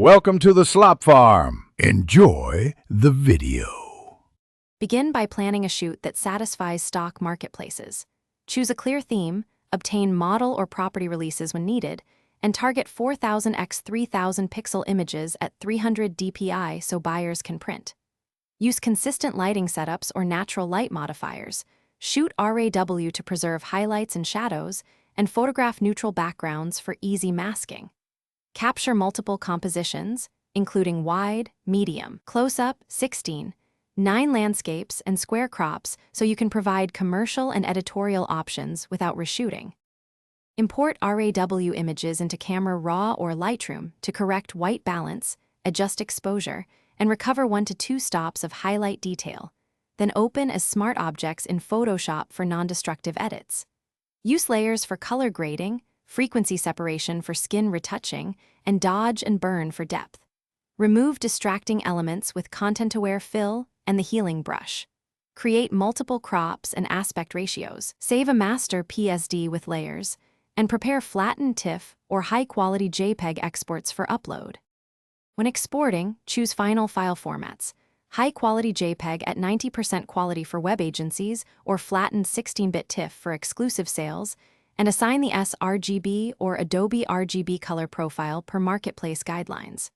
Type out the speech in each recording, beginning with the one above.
Welcome to the Slop Farm. Enjoy the video. Begin by planning a shoot that satisfies stock marketplaces. Choose a clear theme, obtain model or property releases when needed, and target 4000 x 3000 pixel images at 300 dpi so buyers can print. Use consistent lighting setups or natural light modifiers. Shoot RAW to preserve highlights and shadows, and photograph neutral backgrounds for easy masking. Capture multiple compositions, including wide, medium, close-up, 16, 9 landscapes, and square crops so you can provide commercial and editorial options without reshooting. Import RAW images into Camera Raw or Lightroom to correct white balance, adjust exposure, and recover 1 to 2 stops of highlight detail. Then open as smart objects in Photoshop for non-destructive edits. Use layers for color grading, frequency separation for skin retouching, and dodge and burn for depth. Remove distracting elements with content-aware fill and the healing brush. Create multiple crops and aspect ratios. Save a master PSD with layers, and prepare flattened TIFF or high-quality JPEG exports for upload. When exporting, choose final file formats: high-quality JPEG at 90% quality for web agencies or flattened 16-bit TIFF for exclusive sales, and assign the sRGB or Adobe RGB color profile per marketplace guidelines.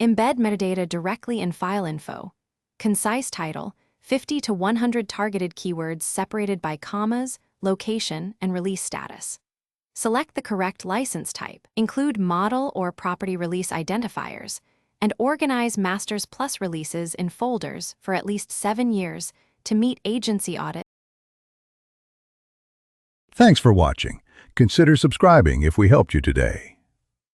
Embed metadata directly in file info. Concise title, 50 to 100 targeted keywords separated by commas, location, and release status. Select the correct license type, include model or property release identifiers, and organize Masters Plus releases in folders for at least 7 years to meet agency audit. Thanks for watching. Consider subscribing if we helped you today.